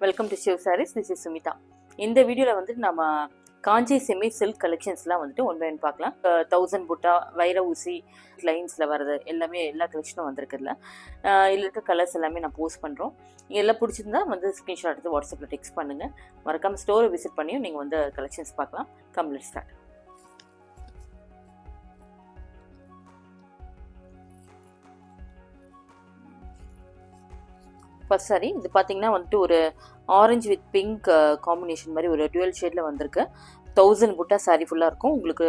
Welcome to Shiv Sarees. This is Sumitha. இந்த வீடியோவில் வந்துட்டு நம்ம காஞ்சி செமி சில்க் கலெக்ஷன்ஸ்லாம் வந்துட்டு ஒன் பை ஒன் பார்க்கலாம். 1000 புட்டா, வைர ஊசி லைன்ஸில் வர்றது எல்லாமே எல்லா கலெக்ஷனும் வந்திருக்குதுல. இதில் இருக்க கலர்ஸ் எல்லாமே நான் போஸ்ட் பண்ணுறோம். எல்லாம் பிடிச்சிருந்தா வந்து ஸ்க்ரீன்ஷாட் எடுத்து வாட்ஸ்அப்பில் டெக்ஸ்ட் பண்ணுங்கள். மறக்காமல் ஸ்டோரை விசிட் பண்ணியும் நீங்கள் வந்து கலெக்ஷன்ஸ் பார்க்கலாம். Complete start. ஃபர்ஸ்ட் சாரி இது பார்த்தீங்கன்னா வந்துட்டு ஒரு ஆரஞ்சு வித் பிங்க் காம்பினேஷன் மாதிரி ஒரு டுவெல் ஷேடில் வந்திருக்கு. 1000 புட்டா சாரி ஃபுல்லாக இருக்கும். உங்களுக்கு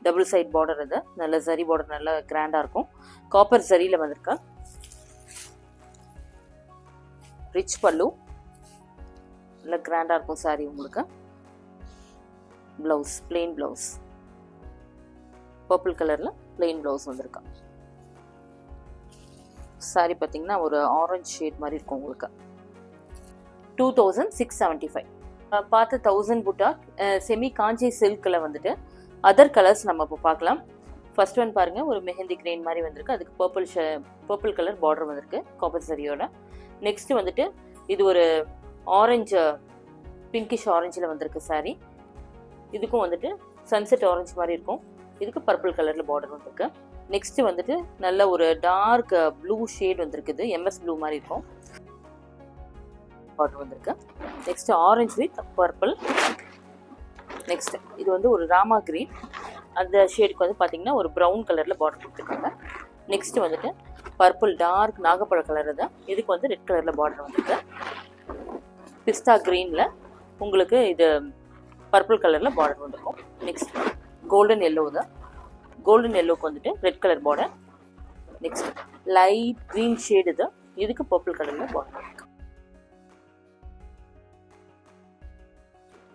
டபுள் சைட் பார்டர், இது நல்ல சரி பார்டர், நல்லா கிராண்டாக இருக்கும். காப்பர் சரியில் வந்திருக்கா. ரிச் பல்லு, நல்லா கிராண்டாக இருக்கும் சாரி. உங்களுக்கு ப்ளவுஸ் பிளெயின் ப்ளவுஸ், பர்பிள் கலரில் பிளெயின் ப்ளவுஸ் வந்திருக்கா. சாரி பார்த்தீங்கன்னா ஒரு ஆரஞ்சு ஷேட் மாதிரி இருக்கும். உங்களுக்கு 2675. பார்த்து 1000 புட்டா செமி காஞ்சி சில்கில் வந்துட்டு அதர் கலர்ஸ் நம்ம இப்போ பார்க்கலாம். ஃபர்ஸ்ட் ஒன் பாருங்கள், ஒரு மெஹந்தி கிரீன் மாதிரி வந்திருக்கு. அதுக்கு பர்பிள் கலர் பார்டர் வந்திருக்கு காப்பர் சரியோட. நெக்ஸ்ட் வந்துட்டு இது ஒரு ஆரஞ்சு பிங்கிஷ் ஆரஞ்சில் வந்திருக்கு சாரி. இதுக்கும் வந்துட்டு சன்செட் ஆரஞ்சு மாதிரி இருக்கும். இதுக்கு பர்பிள் கலரில் பார்டர் வந்திருக்கு. நெக்ஸ்ட் வந்துட்டு நல்ல ஒரு டார்க் ப்ளூ ஷேட் வந்திருக்குது. எம்எஸ் ப்ளூ மாதிரி இருக்கும் பார்டர் வந்திருக்கு. Next orange with purple. Next இது வந்து ஒரு ராமா கிரீன், அந்த ஷேடுக்கு வந்து பார்த்தீங்கன்னா ஒரு ப்ரௌன் கலரில் பார்டர் கொடுத்துருக்காங்க. நெக்ஸ்ட் வந்துட்டு பர்பிள் டார்க் நாகப்பழ கலர் தான். இதுக்கு வந்து ரெட் கலரில் பார்டர் வந்திருக்கு. பிஸ்தா கிரீனில் உங்களுக்கு இது பர்பிள் கலரில் பார்டர் வந்திருக்கும். நெக்ஸ்ட் கோல்டன் எல்லோ தான். கோல்டன் எல்லோக்கு வந்துட்டு red colour border. Next light green shade இது. இதுக்கு பர்பிள் கலரில் பார்டர்.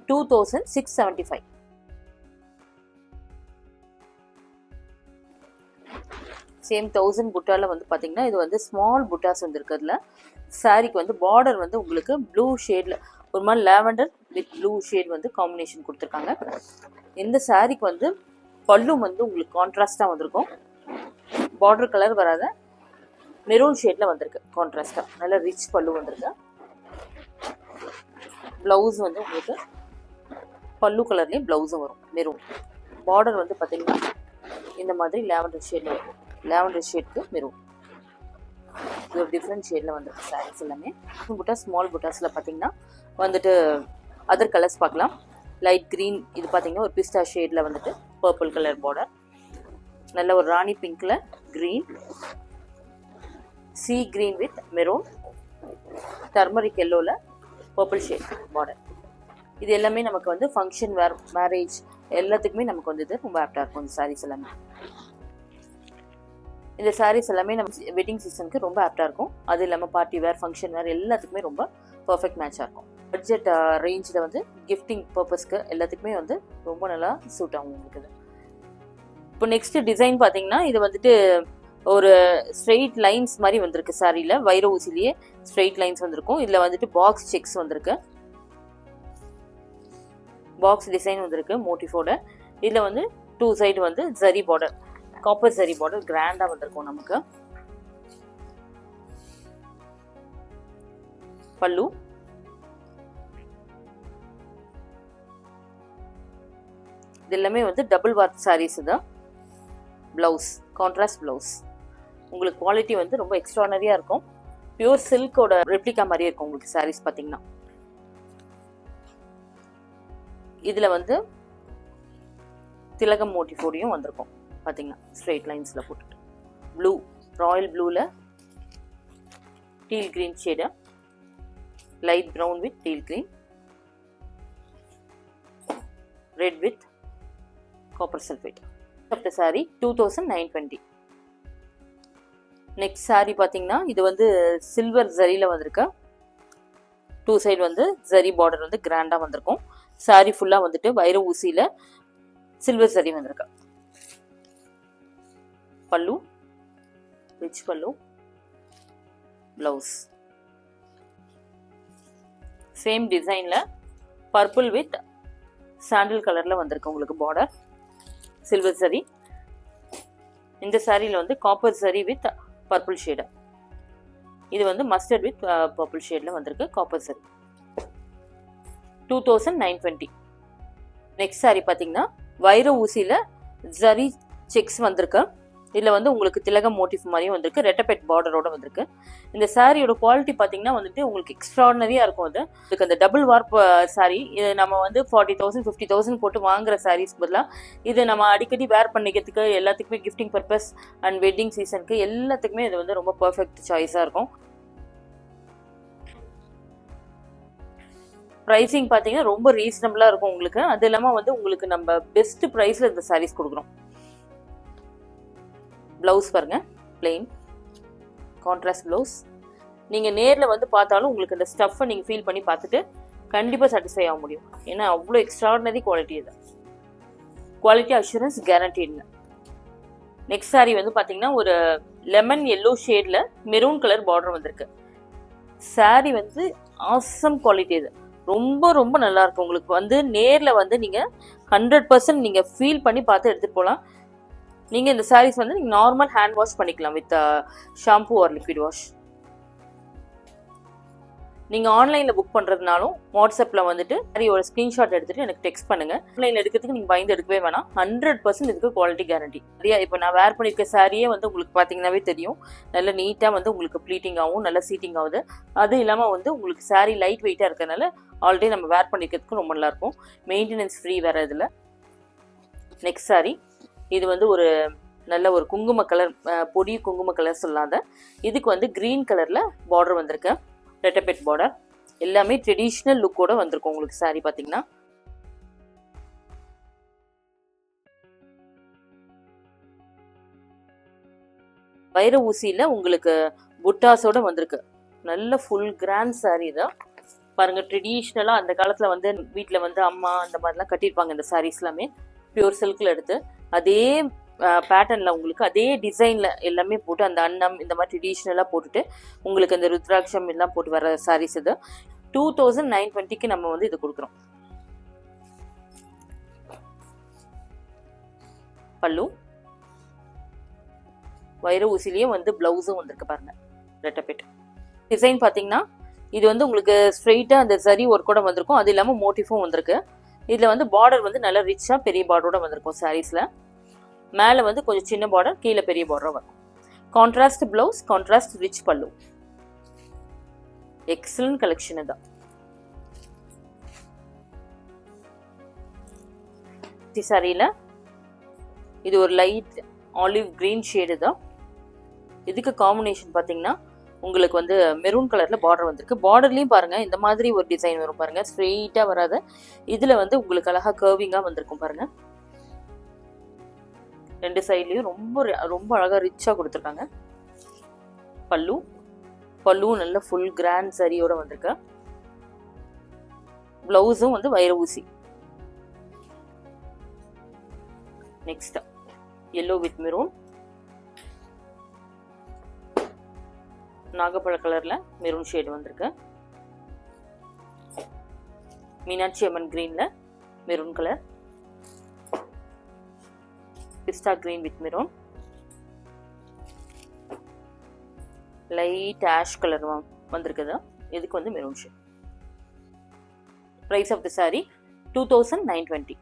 2675. சேம் 1000 புட்டாவில் வந்து பார்த்தீங்கன்னா இது வந்து ஸ்மால் புட்டாஸ் வந்துருக்கிறதுல. சாரிக்கு வந்து பார்டர் வந்து உங்களுக்கு ப்ளூ ஷேடில் ஒரு மாதிரி லேவண்டர் வித் ப்ளூ ஷேட் வந்து காம்பினேஷன் கொடுத்துருக்காங்க. இந்த சாரிக்கு வந்து பல்லு வந்து உங்களுக்கு கான்ட்ராஸ்டாக வந்திருக்கும். பார்டர் கலர் வராத மெரூன் ஷேடில் வந்திருக்கு கான்ட்ராஸ்டாக. நல்ல ரிச் பல்லு வந்திருக்கு. ப்ளவுஸ் வந்து உங்களுக்கு பல்லு கலர்லேயும் ப்ளவுஸும் வரும் மெரூன். பார்டர் வந்து பார்த்தீங்கன்னா இந்த மாதிரி லேவண்டர் ஷேடில் வரும். லேவண்டர் ஷேட்க்கு மெரூன். இது ஒரு டிஃப்ரெண்ட் ஷேடில் வந்திருக்கு சாரீஸ் எல்லாமே. புட்டா ஸ்மால் புட்டாஸில் பார்த்தீங்கன்னா வந்துட்டு அதர் கலர்ஸ் பார்க்கலாம். லைட் க்ரீன், இது பார்த்தீங்கன்னா ஒரு பிஸ்தா ஷேடில் வந்துட்டு பர்பிள் கலர் பார்டர். நல்ல ஒரு ராணி பிங்க்ல green, sea green with maroon, turmeric எல்லோவில் பர்பிள் ஷேட் பார்டர். இது எல்லாமே நமக்கு வந்து ஃபங்க்ஷன் வேர், மேரேஜ் எல்லாத்துக்குமே நமக்கு வந்து இது ரொம்ப ஆப்டாக இருக்கும். இந்த சாரீஸ் எல்லாமே இந்த சாரீஸ் எல்லாமே நம்ம வெட்டிங் சீசனுக்கு ரொம்ப ஆப்டாக இருக்கும். அது இல்லாமல் பார்ட்டி வேர், ஃபங்க்ஷன் வேர் எல்லாத்துக்குமே ரொம்ப பர்ஃபெக்ட் மேட்சாக இருக்கும். பட்ஜெட் ரேஞ்சில் வந்து கிஃப்டிங் பர்பஸ்க்கு எல்லாத்துக்குமே வந்து ரொம்ப நல்லா சூட் ஆகும் உங்களுக்கு இது. இப்போ நெக்ஸ்ட் டிசைன் பார்த்தீங்கன்னா இது வந்துட்டு ஒரு ஸ்ட்ரெயிட் லைன்ஸ் மாதிரி வந்திருக்கு சாரியில். வைர ஊசிலேயே ஸ்ட்ரெயிட் லைன்ஸ் வந்திருக்கும். இதில் வந்துட்டு பாக்ஸ் செக்ஸ் வந்திருக்கு. பாக்ஸ் டிசைன் வந்திருக்கு மோட்டிஃபோட. இதில் வந்து 2 சைடு வந்து zari border, copper zari border கிராண்டாக வந்திருக்கும் நமக்கு. பல்லு, இது எல்லாமே வந்து டபுள் வார்க் சாரீஸ் தான். Blouse contrast blouse. உங்களுக்கு குவாலிட்டி வந்து ரொம்ப எக்ஸ்ட்ரானரியாக இருக்கும். பியூர் சில்கோட ரெப்ளிகா மாதிரியே இருக்கும் உங்களுக்கு சாரீஸ் பார்த்தீங்கன்னா. இதில் வந்து திலகம் மோட்டிஃபோடையும் வந்திருக்கும் பார்த்தீங்கன்னா ஸ்ட்ரெயிட் லைன்ஸில் போட்டுட்டு. ப்ளூ, ராயல் ப்ளூவில் deal green shade, light brown with deal green, red with copper sulphate. இந்த சாரி 2920. நெக்ஸ்ட் சாரி பார்த்தீங்கன்னா இது வந்து சில்வர் ஜரியில் வந்திருக்கு. 2 சைடு வந்து ஜரி பார்டர் வந்து கிராண்டாக வந்திருக்கும். சாரி ஃபுல்லாக வந்துட்டு வைர ஊசியில் சில்வர் ஜரி வந்திருக்கு. பல்லு, ரிச் பல்லு, ப்ளவுஸ் சேம் டிசைனில் பர்பிள் வித் சாண்டில் கலரில் வந்திருக்கு உங்களுக்கு பார்டர், சில்வர் சரி. இந்த சாரியில் வந்து காப்பர் சரி வித் பர்பிள் ஷேடு. இது வந்து மஸ்டர்ட் வித் பர்பிள் ஷேடில் வந்திருக்கு காப்பர் சரி. 2920. நெக்ஸ்ட் சாரி பார்த்தீங்கன்னா வைர ஊசியில் ஜரி செக்ஸ் வந்திருக்கு. இதில் வந்து உங்களுக்கு திலகம் மோட்டிவ் மாதிரியும் வந்திருக்கு, ரெட்டபெட் பார்டரோட வந்திருக்கு. இந்த சாரியோட குவாலிட்டி பார்த்தீங்கன்னா வந்துட்டு உங்களுக்கு எக்ஸ்ட்ராடனரியாக இருக்கும். அது இதுக்கு அந்த டபுள் வார்ப் சாரி, இது நம்ம வந்து 40,000 50,000 போட்டு வாங்குற சாரீஸ்க்கு பதிலாக இது நம்ம அடிக்கடி வேர் பண்ணிக்கிறதுக்கு, எல்லாத்துக்குமே கிஃப்டிங் பர்பஸ் அண்ட் வெட்டிங் சீசனுக்கு எல்லாத்துக்குமே இது வந்து ரொம்ப பர்ஃபெக்ட் சாய்ஸாக இருக்கும். ப்ரைஸிங் பார்த்தீங்கன்னா ரொம்ப ரீசனபிளாக இருக்கும் உங்களுக்கு. அது இல்லாமல் வந்து உங்களுக்கு நம்ம பெஸ்ட் ப்ரைஸில் இந்த சாரீஸ் கொடுக்குறோம். ப்ளவுஸ் பாருங்கள், பிளெயின் கான்ட்ராஸ்ட் ப்ளவுஸ். நீங்கள் நேரில் வந்து பார்த்தாலும் உங்களுக்கு இந்த ஸ்டஃப்பை நீங்கள் ஃபீல் பண்ணி பார்த்துட்டு கண்டிப்பாக சாட்டிஸ்ஃபை ஆக முடியும். ஏன்னா அவ்வளோ எக்ஸ்ட்ராடினரி குவாலிட்டி இது. குவாலிட்டி அஷூரன்ஸ் கேரண்டீடுங்க. நெக்ஸ்ட் சாரீ வந்து பார்த்தீங்கன்னா ஒரு லெமன் எல்லோ ஷேடில் மெரூன் கலர் பார்டர் வந்திருக்கு. சாரீ வந்து ஆசம் குவாலிட்டி. இது ரொம்ப ரொம்ப நல்லா இருக்கும். உங்களுக்கு வந்து நேரில் வந்து நீங்கள் 100% நீங்கள் ஃபீல் பண்ணி பார்த்து எடுத்துகிட்டு போகலாம். நீங்கள் இந்த சாரீஸ் வந்து நீங்கள் நார்மல் ஹேண்ட் வாஷ் பண்ணிக்கலாம் with shampoo or liquid wash. நீங்கள் ஆன்லைனில் புக் பண்ணுறதுனாலும் வாட்ஸ்அப்பில் வந்துட்டு சாரியோட ஸ்க்ரீன்ஷாட் எடுத்துகிட்டு எனக்கு டெக்ஸ்ட் பண்ணுங்கள். ஆன்லைனில் எடுக்கிறதுக்கு நீங்கள் பயந்து எடுக்கவே வேணாம். 100% இதுக்கு குவாலிட்டி கேரண்டி. சரியா? இப்போ நான் வேர் பண்ணியிருக்க சாரியே வந்து உங்களுக்கு பார்த்தீங்கன்னாவே தெரியும், நல்ல நீட்டாக வந்து உங்களுக்கு ப்ளீட்டிங் ஆகும், நல்ல சீட்டிங் ஆகுது. அது இல்லாமல் வந்து உங்களுக்கு சாரீ லைட் வெயிட்டாக இருக்கிறதுனால ஆல்ரெடி நம்ம வேர் பண்ணிக்கிறதுக்கு ரொம்ப நல்லாயிருக்கும். மெயின்டெனன்ஸ் ஃப்ரீ வேறு இதில். நெக்ஸ்ட் சாரீ இது வந்து ஒரு நல்ல ஒரு குங்கும கலர், பொடி குங்கும கலர் சொல்லாத. இதுக்கு வந்து க்ரீன் கலரில் பார்டர் வந்திருக்கு, ரெட்டபெட் பார்டர். எல்லாமே ட்ரெடிஷ்னல் லுக்கோட வந்திருக்கும் உங்களுக்கு சாரி பார்த்தீங்கன்னா. வைர ஊசியில் உங்களுக்கு புட்டாஸோட வந்திருக்கு. நல்ல ஃபுல் கிராண்ட் சாரீ தான் பாருங்க. ட்ரெடிஷ்னலாக அந்த காலத்தில் வந்து வீட்டில் வந்து அம்மா அந்த மாதிரிலாம் கட்டியிருப்பாங்க. இந்த சாரீஸ் எல்லாமே பியூர் சில்கில் எடுத்து அதே பேட்டர்னில் உங்களுக்கு அதே டிசைனில் எல்லாமே போட்டு அந்த அன்னம் இந்த மாதிரி ட்ரெடிஷ்னலாக போட்டுட்டு உங்களுக்கு அந்த ருத்ராட்சம் எல்லாம் போட்டு வர சாரீஸ். இது 2920க்கு நம்ம வந்து இது கொடுக்குறோம். பல்லு வைர ஊசிலேயே வந்து பிளவுஸும் வந்திருக்கு பாருங்க, ரெட்டபெட் டிசைன். பார்த்தீங்கன்னா இது வந்து உங்களுக்கு ஸ்ட்ரெயிட்டாக அந்த சரி ஒர்க்கோட வந்திருக்கும். அது இல்லாமல் மோட்டிஃபும் வந்திருக்கு. இதில் வந்து பார்டர் வந்து நல்லா ரிச்சாக பெரிய பார்டரோட வந்திருக்கும் சாரீஸில். மேலே வந்து கொஞ்சம் சின்ன பார்டர், கீழே பெரிய பார்டர் வரும். கான்ட்ராஸ்ட் பிளவுஸ், கான்ட்ராஸ்ட் ரிச் பல்லு. எக்ஸலன்ட் கலெக்ஷன் தான். சாரியில் இது ஒரு லைட் ஆலிவ் கிரீன் ஷேடு தான். இதுக்கு காம்பினேஷன் பார்த்தீங்கன்னா உங்களுக்கு வந்து மெரூன் கலரில் பார்டர் வந்திருக்கு. பார்டர்லேயும் பாருங்கள் இந்த மாதிரி ஒரு டிசைன் வரும் பாருங்கள், ஸ்ட்ரெயிட்டாக வராது. இதில் வந்து உங்களுக்கு அழகாக கர்விங்காக வந்திருக்கும் பாருங்கள். ரெண்டு சைட்லேயும் ரொம்ப ரொம்ப அழகாக ரிச்சாக கொடுத்துருக்காங்க. பல்லு நல்ல ஃபுல் கிராண்ட் சரியோட வந்திருக்கு. பிளவுஸும் வந்து வைர ஊசி. நெக்ஸ்ட் எல்லோ வித் மெரூன், நாகப்பழ கலர்ல மெரூன் ஷேட் வந்திருக்கு. மீனாட்சி அம்மன் கிரீன்ல maroon colour, pista green with maroon, light ash colour வந்திருக்குது. இதுக்கு வந்து maroon shade. Price of the sari 2920.